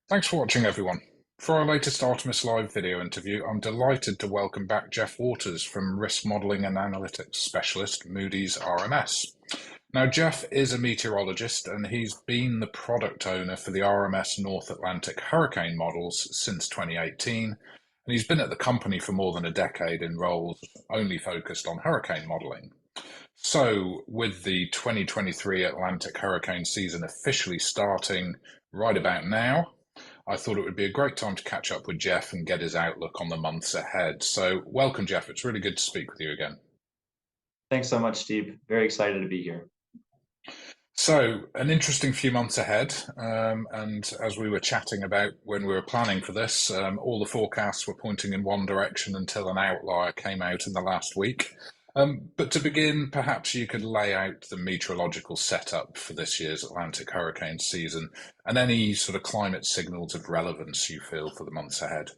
Thanks for watching, everyone. For our latest Artemis Live video interview, I'm delighted to welcome back Jeff Waters from Risk Modelling and Analytics Specialist, Moody's RMS. Now, Jeff is a meteorologist and he's been the product owner for the RMS North Atlantic hurricane models since 2018. And he's been at the company for more than a decade in roles only focused on hurricane modelling. So, with the 2023 Atlantic hurricane season officially starting right about now, I thought it would be a great time to catch up with Jeff and get his outlook on the months ahead. So, welcome, Jeff. It's really good to speak with you again. Thanks so much, Steve. Very excited to be here. So, an interesting few months ahead. And as we were chatting about when we were planning for this, all the forecasts were pointing in one direction until an outlier came out in the last week. But to begin, perhaps you could lay out the meteorological setup for this year's Atlantic hurricane season and any sort of climate signals of relevance you feel for the months ahead.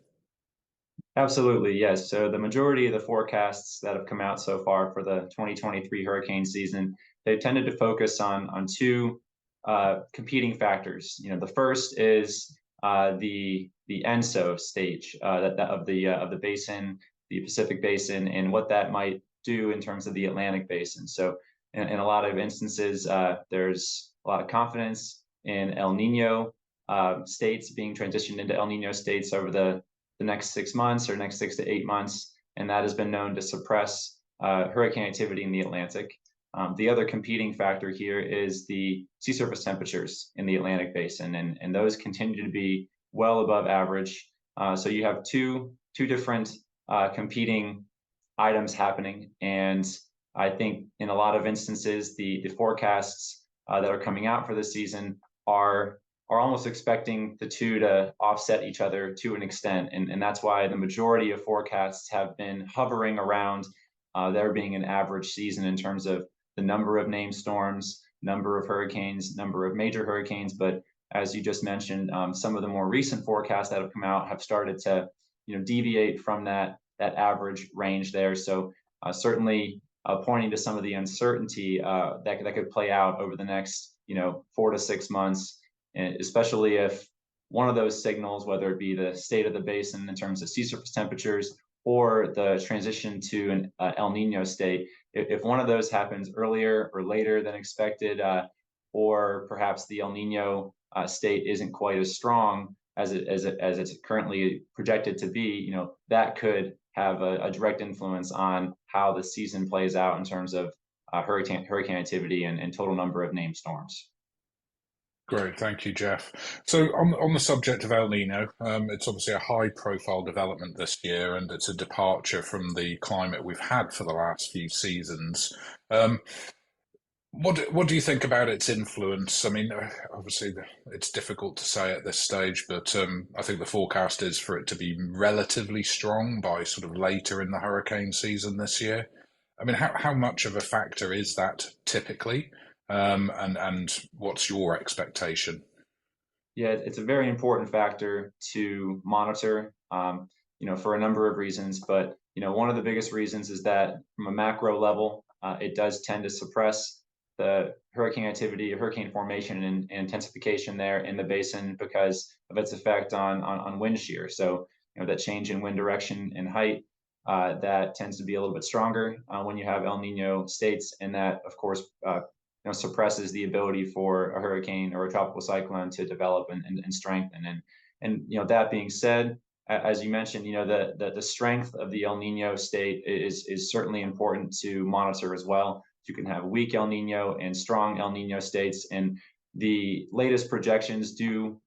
Absolutely, yes. So the majority of the forecasts that have come out so far for the 2023 hurricane season, they've tended to focus on two competing factors. The first is the ENSO stage of the basin, the Pacific Basin, and what that might do in terms of the Atlantic Basin. So in a lot of instances, there's a lot of confidence in El Nino states being transitioned into El Nino states over the next 6 months or next 6 to 8 months, and that has been known to suppress hurricane activity in the Atlantic. The other competing factor here is the sea surface temperatures in the Atlantic Basin, and those continue to be well above average. So you have two different competing items happening, and I think in a lot of instances, the forecasts that are coming out for this season are almost expecting the two to offset each other to an extent. And that's why the majority of forecasts have been hovering around there being an average season in terms of the number of named storms, number of hurricanes, number of major hurricanes. But as you just mentioned, some of the more recent forecasts that have come out have started to deviate from that average range there. So certainly pointing to some of the uncertainty that could play out over the next 4 to 6 months, and especially if one of those signals, whether it be the state of the basin in terms of sea surface temperatures or the transition to an El Nino state, if one of those happens earlier or later than expected, or perhaps the El Nino state isn't quite as strong as it's currently projected to be, that could have a direct influence on how the season plays out in terms of hurricane activity and total number of named storms. Great, thank you, Jeff. So, on the subject of El Nino, it's obviously a high-profile development this year, and it's a departure from the climate we've had for the last few seasons. Um, what do you think about its influence? I mean, obviously, it's difficult to say at this stage, but I think the forecast is for it to be relatively strong by sort of later in the hurricane season this year. I mean, how much of a factor is that typically? And what's your expectation? Yeah, it's a very important factor to monitor, for a number of reasons. But one of the biggest reasons is that from a macro level, it does tend to suppress the hurricane activity, hurricane formation, and intensification there in the basin because of its effect on wind shear. So that change in wind direction and height that tends to be a little bit stronger when you have El Nino states, and that of course suppresses the ability for a hurricane or a tropical cyclone to develop and strengthen. And that being said, as you mentioned, the strength of the El Nino state is certainly important to monitor as well. You can have weak El Nino and strong El Nino states, and the latest projections do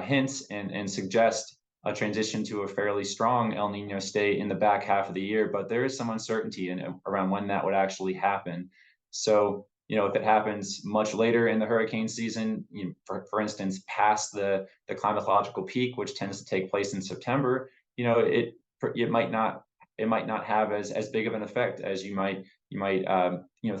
hint and suggest a transition to a fairly strong El Nino state in the back half of the year, but there is some uncertainty around when that would actually happen. So if it happens much later in the hurricane season, for instance, past the climatological peak, which tends to take place in September, it might not have as big of an effect as you might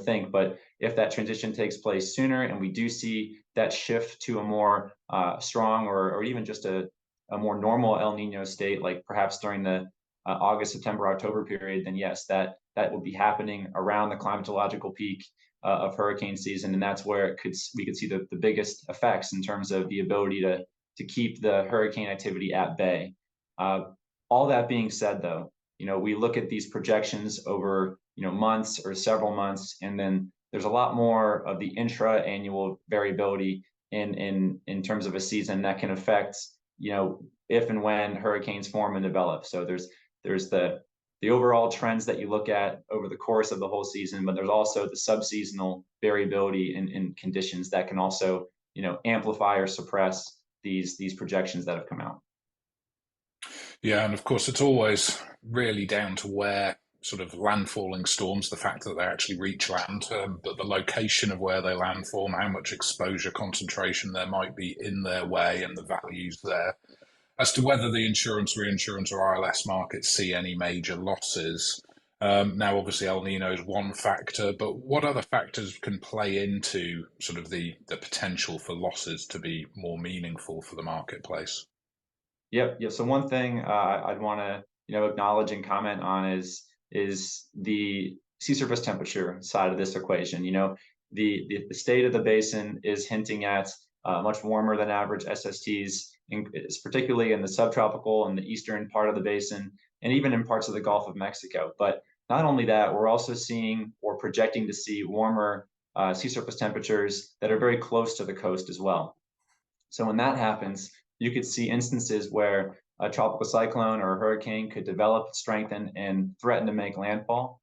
think. But if that transition takes place sooner, and we do see that shift to a more strong or even just a more normal El Nino state, like perhaps during the August, September, October period, then yes, that will be happening around the climatological peak of hurricane season, and that's where we could see the biggest effects in terms of the ability to to keep the hurricane activity at bay. Uh, all that being said, though, we look at these projections over months or several months, and then there's a lot more of the intra-annual variability in terms of a season that can affect if and when hurricanes form and develop. So there's the overall trends that you look at over the course of the whole season, but there's also the subseasonal variability in conditions that can also amplify or suppress these projections that have come out. Yeah, and of course, it's always really down to where sort of landfalling storms, the fact that they actually reach land, but the location of where they landfall, and how much exposure concentration there might be in their way, and the values there, as to whether the insurance, reinsurance, or ILS markets see any major losses. Now, obviously, El Nino is one factor, but what other factors can play into sort of the potential for losses to be more meaningful for the marketplace? Yep. So one thing I'd want to acknowledge and comment on is the sea surface temperature side of this equation. The state of the basin is hinting at much warmer than average SSTs, particularly in the subtropical and the eastern part of the basin, and even in parts of the Gulf of Mexico. But not only that, we're also seeing or projecting to see warmer sea surface temperatures that are very close to the coast as well. So when that happens, you could see instances where a tropical cyclone or a hurricane could develop, strengthen, and threaten to make landfall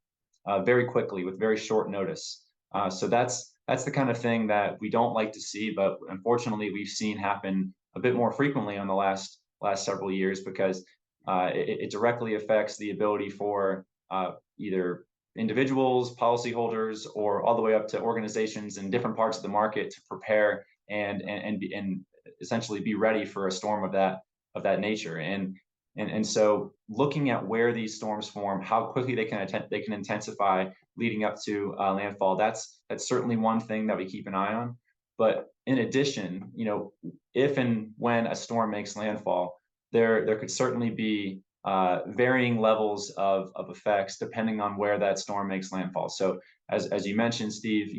very quickly with very short notice. So that's the kind of thing that we don't like to see, but unfortunately we've seen happen a bit more frequently on the last several years, because it directly affects the ability for either individuals, policyholders, or all the way up to organizations in different parts of the market to prepare and essentially be ready for a storm of that nature. And so looking at where these storms form, how quickly they can intensify leading up to landfall, that's certainly one thing that we keep an eye on. But in addition, if and when a storm makes landfall, there could certainly be varying levels of effects depending on where that storm makes landfall. So as you mentioned, Steve,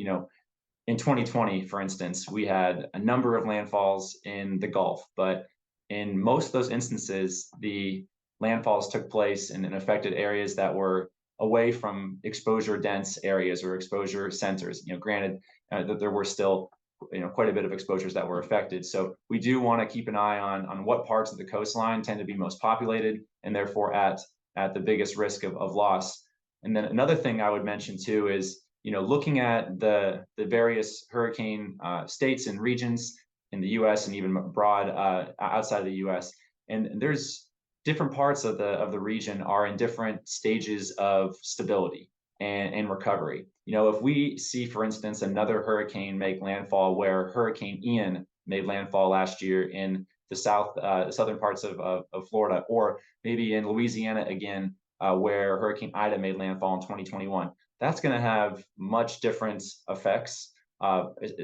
in 2020, for instance, we had a number of landfalls in the Gulf, but in most of those instances, the landfalls took place in affected areas that were away from exposure dense areas or exposure centers. Granted that there were still quite a bit of exposures that were affected. So we do want to keep an eye on what parts of the coastline tend to be most populated and therefore at the biggest risk of loss. And then another thing I would mention too is looking at the various hurricane states and regions in the U.S. and even abroad outside of the U.S. And there's different parts of the region are in different stages of stability and recovery. If we see, for instance, another hurricane make landfall where Hurricane Ian made landfall last year in the southern parts of Florida, or maybe in Louisiana again, where Hurricane Ida made landfall in 2021, that's going to have much different effects,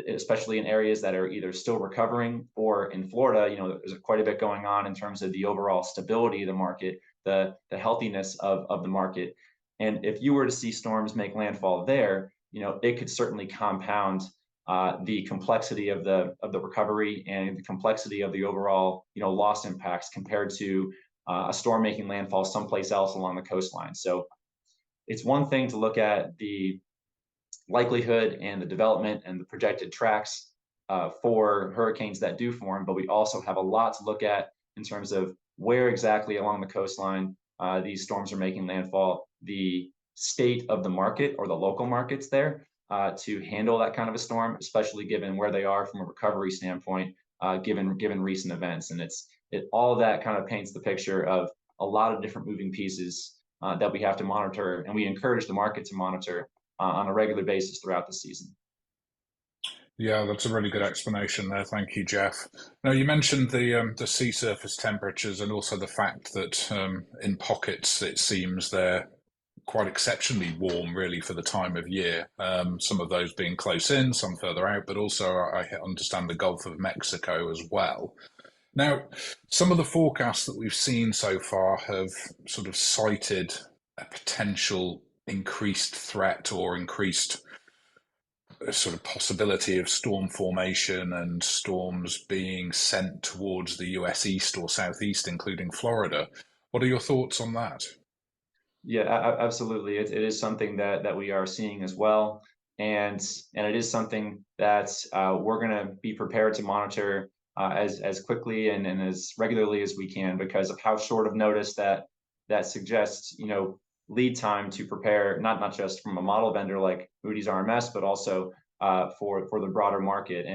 especially in areas that are either still recovering, or in Florida, there's quite a bit going on in terms of the overall stability of the market, the healthiness of the market. And if you were to see storms make landfall there, it could certainly compound the complexity of the recovery and the complexity of the overall loss impacts compared to a storm making landfall someplace else along the coastline. So it's one thing to look at the likelihood and the development and the projected tracks for hurricanes that do form, but we also have a lot to look at in terms of where exactly along the coastline these storms are making landfall, the state of the market or the local markets there to handle that kind of a storm, especially given where they are from a recovery standpoint, given recent events. And all of that kind of paints the picture of a lot of different moving pieces that we have to monitor, and we encourage the market to monitor on a regular basis throughout the season. Yeah, that's a really good explanation there. Thank you, Jeff. Now, you mentioned the sea surface temperatures and also the fact that in pockets it seems they're quite exceptionally warm, really, for the time of year. Some of those being close in, some further out, but also I understand the Gulf of Mexico as well. Now, some of the forecasts that we've seen so far have sort of cited a potential increased threat or increased sort of possibility of storm formation and storms being sent towards the US east or southeast, including Florida. What are your thoughts on that? Yeah, absolutely. It is something that we are seeing as well, and it is something that we're going to be prepared to monitor as quickly and as regularly as we can because of how short of notice that suggests, lead time to prepare, not just from a model vendor like Moody's RMS, but also for the broader market.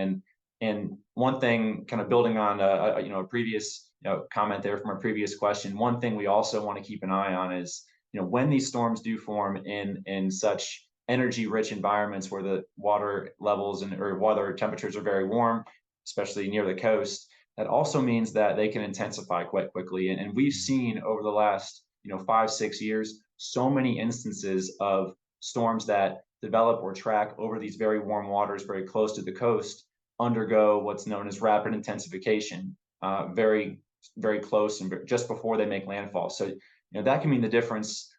And one thing, kind of building on a previous comment there from a previous question, one thing we also want to keep an eye on is when these storms do form in such energy rich environments where the water levels or water temperatures are very warm, especially near the coast, that also means that they can intensify quite quickly. And we've seen over the last 5-6 years so many instances of storms that develop or track over these very warm waters very close to the coast undergo what's known as rapid intensification, very very close and just before they make landfall. So that can mean the difference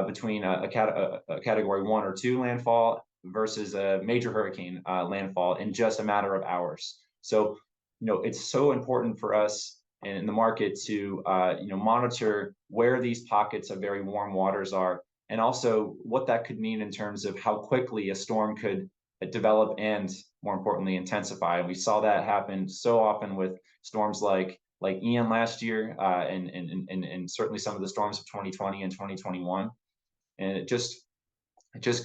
between a category 1 or 2 landfall versus a major hurricane landfall in just a matter of hours. So, it's so important for us in the market to, monitor where these pockets of very warm waters are, and also what that could mean in terms of how quickly a storm could develop and, more importantly, intensify. And we saw that happen so often with storms like Ian last year, and certainly some of the storms of 2020 and 2021. And it just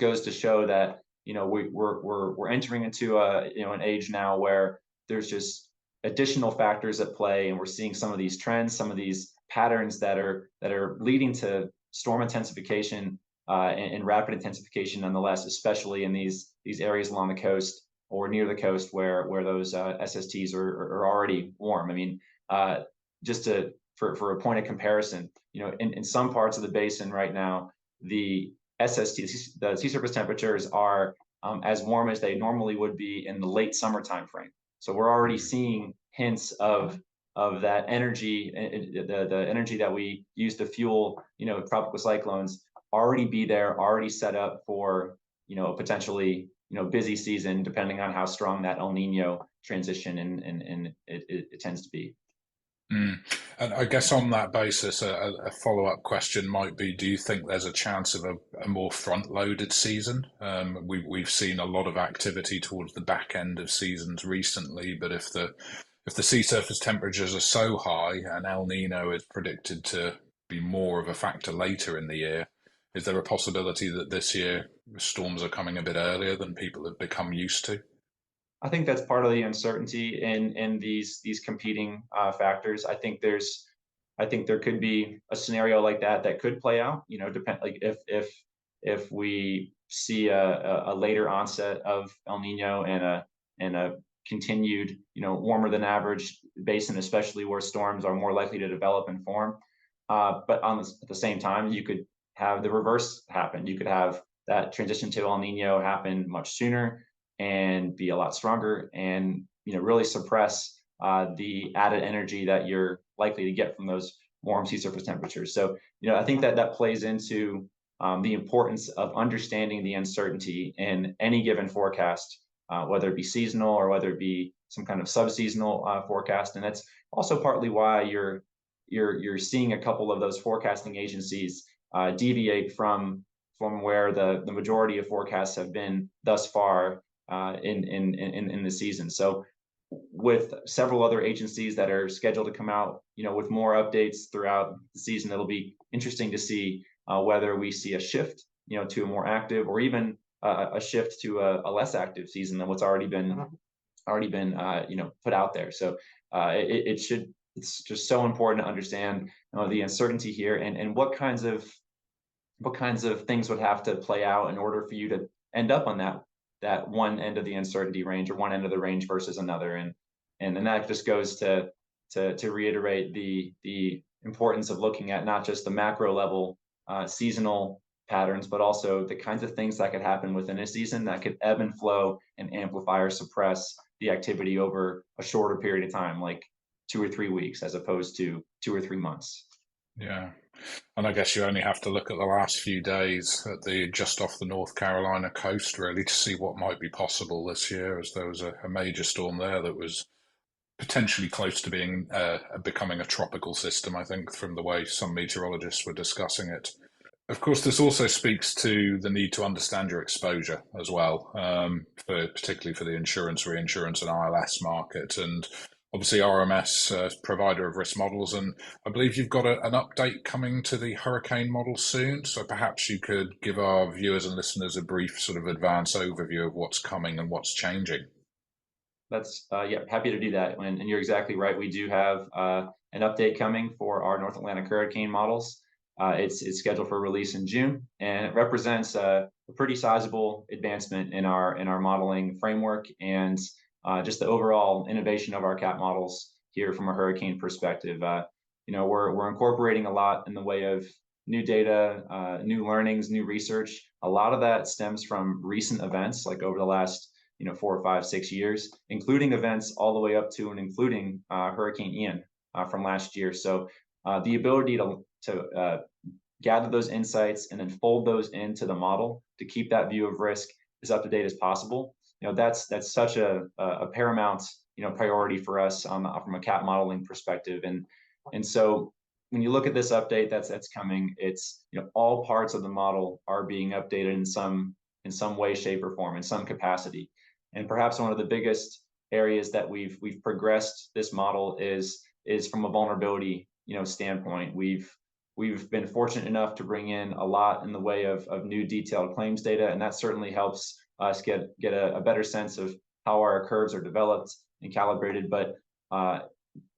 goes to show that we're entering into an age now where there's just additional factors at play, and we're seeing some of these trends, some of these patterns that are leading to storm intensification and rapid intensification, nonetheless, especially in these areas along the coast or near the coast where those SSTs are already warm. I mean, just for a point of comparison, in some parts of the basin right now, the SST, the sea surface temperatures are as warm as they normally would be in the late summer time frame. So we're already seeing hints of that energy, the energy that we use to fuel, tropical cyclones, already be there, already set up for, a potentially, busy season, depending on how strong that El Nino transition and it tends to be. Mm. And I guess on that basis, a follow-up question might be: do you think there's a chance of a more front-loaded season? We've seen a lot of activity towards the back end of seasons recently, but if the sea surface temperatures are so high and El Nino is predicted to be more of a factor later in the year, is there a possibility that this year storms are coming a bit earlier than people have become used to? I think that's part of the uncertainty in these competing factors. I think there could be a scenario like that could play out. Depend like if we see a later onset of El Nino and a continued warmer than average basin, especially where storms are more likely to develop and form. But at the same time, you could have the reverse happen. You could have that transition to El Nino happen much sooner and be a lot stronger and really suppress the added energy that you're likely to get from those warm sea surface temperatures. So I think that plays into the importance of understanding the uncertainty in any given forecast, whether it be seasonal or whether it be some kind of subseasonal forecast. And that's also partly why you're seeing a couple of those forecasting agencies deviate from where the majority of forecasts have been thus far in the season. So with several other agencies that are scheduled to come out, with more updates throughout the season, it'll be interesting to see whether we see a shift, to a more active or even a shift to a less active season than what's already been put out there. So it's just so important to understand the uncertainty here and what kinds of things would have to play out in order for you to end up on that one end of the uncertainty range or one end of the range versus another. And that just goes to reiterate the importance of looking at not just the macro level seasonal patterns, but also the kinds of things that could happen within a season that could ebb and flow and amplify or suppress the activity over a shorter period of time, like 2 or 3 weeks, as opposed to 2 or 3 months. Yeah. And I guess you only have to look at the last few days at the just off the North Carolina coast really to see what might be possible this year, as there was a major storm there that was potentially close to being becoming a tropical system, I think, from the way some meteorologists were discussing it. Of course, this also speaks to the need to understand your exposure as well, particularly for the insurance, reinsurance, and ILS market. And obviously, RMS, provider of risk models, and I believe you've got an update coming to the hurricane model soon. So perhaps you could give our viewers and listeners a brief sort of advance overview of what's coming and what's changing. That's yeah, happy to do that. And you're exactly right. We do have an update coming for our North Atlantic hurricane models. It's scheduled for release in June, and it represents a pretty sizable advancement in our modeling framework and just the overall innovation of our CAT models here from a hurricane perspective. We're incorporating a lot in the way of new data, new learnings, new research. A lot of that stems from recent events, like over the last 4 or 5, 6 years, including events all the way up to and including Hurricane Ian from last year. So the ability to gather those insights and then fold those into the model to keep that view of risk as up to date as possible. That's such a paramount priority for us from a CAT modeling perspective. And so when you look at this update that's coming, it's all parts of the model are being updated in some way, shape, or form, in some capacity. And perhaps one of the biggest areas that we've progressed this model is from a vulnerability standpoint. We've been fortunate enough to bring in a lot in the way of new detailed claims data, and that certainly helps us get a better sense of how our curves are developed and calibrated. But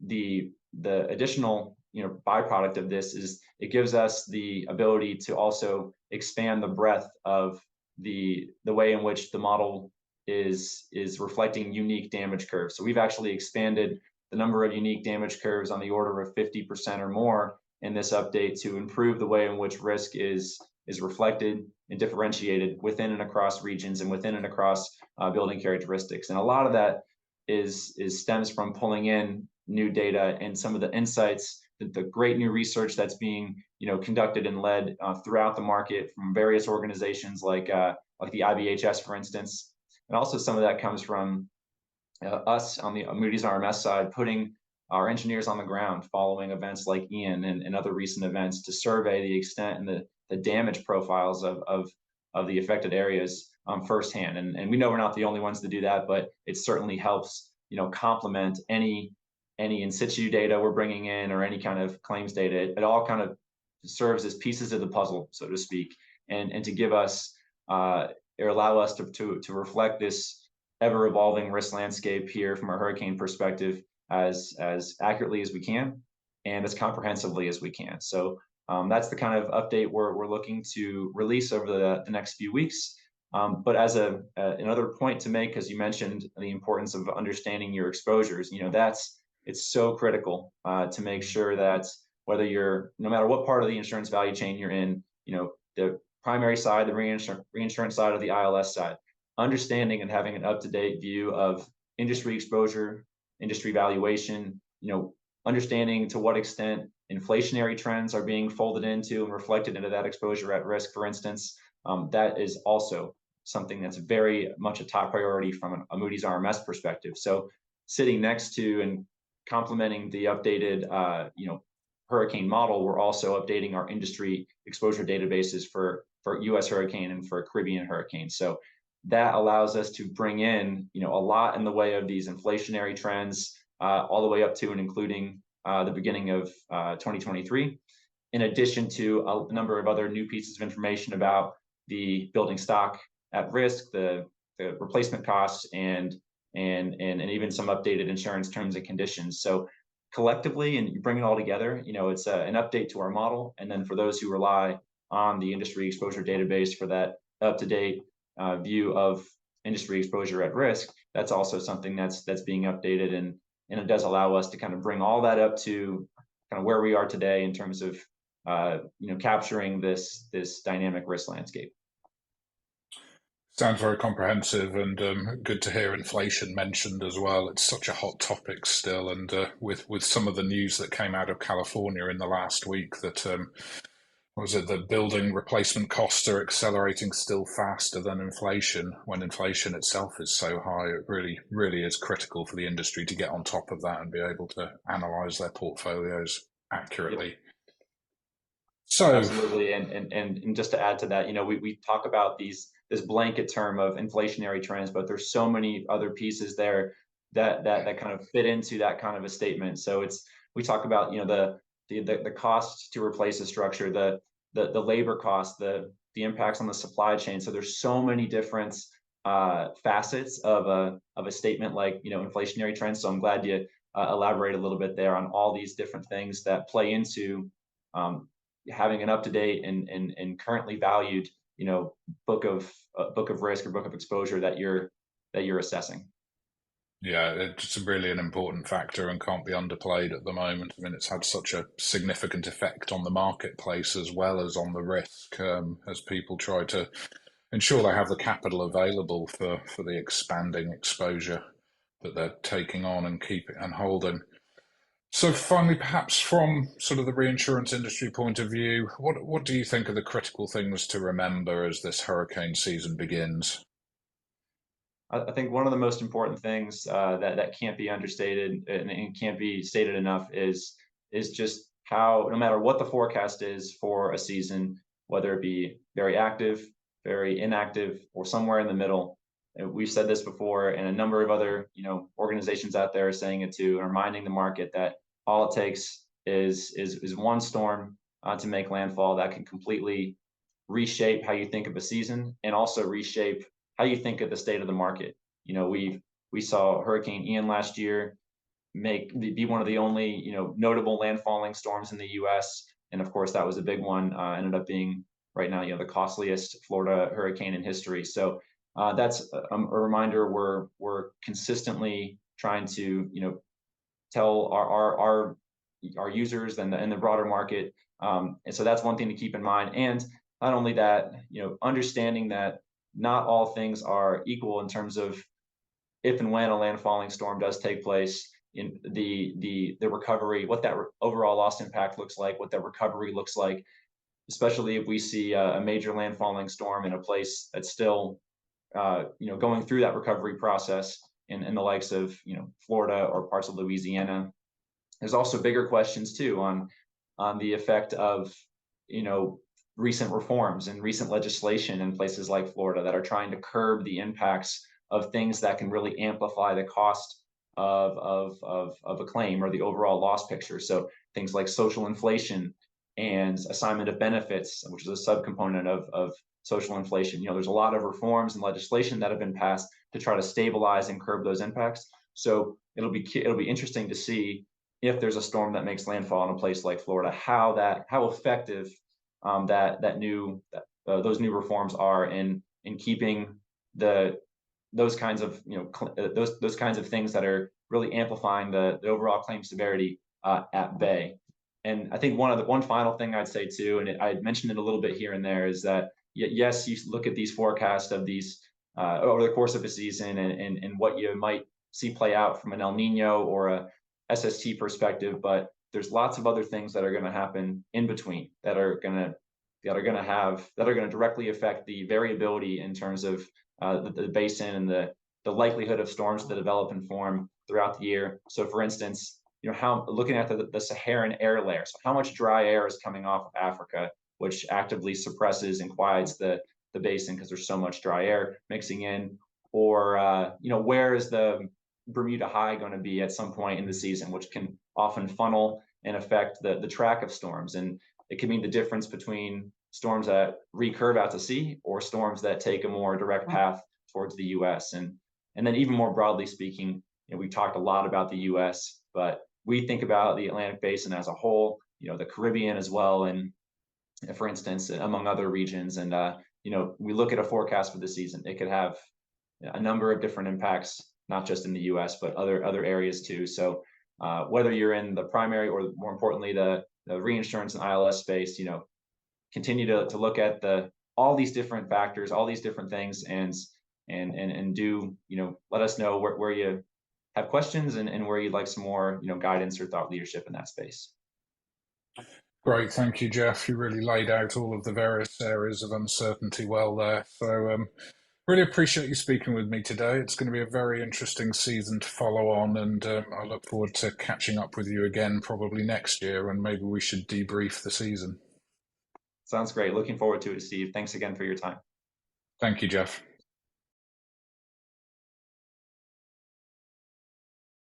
the additional byproduct of this is it gives us the ability to also expand the breadth of the way in which the model is reflecting unique damage curves. So we've actually expanded the number of unique damage curves on the order of 50% or more in this update to improve the way in which risk is reflected and differentiated within and across regions and within and across building characteristics. And a lot of that is stems from pulling in new data and some of the insights, the great new research that's being conducted and led throughout the market from various organizations like the IBHS, for instance. And also some of that comes from us on the Moody's RMS side, putting our engineers on the ground following events like Ian and other recent events to survey the extent and the damage profiles of the affected areas firsthand. And we know we're not the only ones to do that, but it certainly helps complement any in situ data we're bringing in or any kind of claims data. It all kind of serves as pieces of the puzzle, so to speak, and to give us or allow us to reflect this ever evolving risk landscape here from a hurricane perspective as accurately as we can and as comprehensively as we can. So that's the kind of update we're looking to release over the next few weeks. But as another point to make, because you mentioned the importance of understanding your exposures, it's so critical to make sure that whether no matter what part of the insurance value chain you're in, the primary side, the reinsurance side, or the ILS side, understanding and having an up-to-date view of industry exposure, industry valuation, understanding to what extent inflationary trends are being folded into and reflected into that exposure at risk, for instance, that is also something that's very much a top priority from a Moody's RMS perspective. So sitting next to and complementing the updated, hurricane model, we're also updating our industry exposure databases for U.S. hurricane and for Caribbean hurricane. So that allows us to bring in, a lot in the way of these inflationary trends, all the way up to and including the beginning of 2023, in addition to a number of other new pieces of information about the building stock at risk, the replacement costs, and even some updated insurance terms and conditions. So collectively, and you bring it all together, it's an update to our model. And then for those who rely on the industry exposure database for that up-to-date view of industry exposure at risk, that's also something that's being updated, and it does allow us to kind of bring all that up to kind of where we are today in terms of capturing this dynamic risk landscape. Sounds very comprehensive, and good to hear inflation mentioned as well. It's such a hot topic still, and with some of the news that came out of California in the last week that what was it, the building replacement costs are accelerating still faster than inflation when inflation itself is so high. It really is critical for the industry to get on top of that and be able to analyze their portfolios Yep. accurately. So, Absolutely, and just to add to that, we talk about this blanket term of inflationary trends, but there's so many other pieces there that kind of fit into that kind of a statement. So we talk about the cost to replace a structure, the labor cost, the impacts on the supply chain. So there's so many different facets of a statement like inflationary trends. So I'm glad you elaborate a little bit there on all these different things that play into um, having an up to date and currently valued book of risk or book of exposure that you're assessing. yeah, it's really an important factor and can't be underplayed at the moment. I mean, it's had such a significant effect on the marketplace as well as on the risk, as people try to ensure they have the capital available for the expanding exposure that they're taking on and keeping and holding. So finally, perhaps from sort of the reinsurance industry point of view, what do you think are the critical things to remember as this hurricane season begins? I think one of the most important things that can't be understated and can't be stated enough is just how no matter what the forecast is for a season, whether it be very active, very inactive, or somewhere in the middle. We've said this before, and a number of other organizations out there are saying it too, and reminding the market that all it takes is one storm to make landfall that can completely reshape how you think of a season and also reshape how you think of the state of the market. We saw Hurricane Ian last year be one of the only notable landfalling storms in the U.S. And of course, that was a big one. Ended up being right now the costliest Florida hurricane in history. So that's a reminder we're consistently trying to tell our users and the broader market. And so that's one thing to keep in mind. And not only that, understanding that not all things are equal in terms of if and when a landfalling storm does take place, in the recovery, what that overall loss impact looks like, what that recovery looks like, especially if we see a major landfalling storm in a place that's still going through that recovery process in the likes of Florida or parts of Louisiana. There's also bigger questions too on the effect of recent reforms and recent legislation in places like Florida that are trying to curb the impacts of things that can really amplify the cost of a claim or the overall loss picture. So things like social inflation and assignment of benefits, which is a subcomponent of social inflation. There's a lot of reforms and legislation that have been passed to try to stabilize and curb those impacts. So it'll be interesting to see if there's a storm that makes landfall in a place like Florida, how effective those new reforms are in keeping those kinds of those kinds of things that are really amplifying the overall claim severity at bay. And I think one final thing I'd say too, and I mentioned it a little bit here and there, is that yes, you look at these forecasts of these over the course of a season and what you might see play out from an El Nino or a SST perspective, but there's lots of other things that are going to happen in between that are going to directly affect the variability in terms of the basin and the likelihood of storms to develop and form throughout the year. So, for instance, how looking at the Saharan air layer, so how much dry air is coming off of Africa, which actively suppresses and quiets the basin because there's so much dry air mixing in, or where is the Bermuda High going to be at some point in the season, which can often funnel and affect the track of storms. And it can mean the difference between storms that recurve out to sea or storms that take a more direct path towards the U.S. And then even more broadly speaking, we've talked a lot about the U.S., but we think about the Atlantic Basin as a whole, the Caribbean as well, and for instance, among other regions. And we look at a forecast for the season, it could have a number of different impacts, not just in the U.S. but other areas too. So whether you're in the primary or more importantly the reinsurance and ILS space, continue to look at the all these different factors, all these different things, and do, let us know where you have questions, and where you'd like some more, guidance or thought leadership in that space. Great, thank you, Jeff. You really laid out all of the various areas of uncertainty well there. So, really appreciate you speaking with me today. It's going to be a very interesting season to follow on, and I look forward to catching up with you again probably next year, and maybe we should debrief the season. Sounds great. Looking forward to it, Steve. Thanks again for your time. Thank you, Jeff.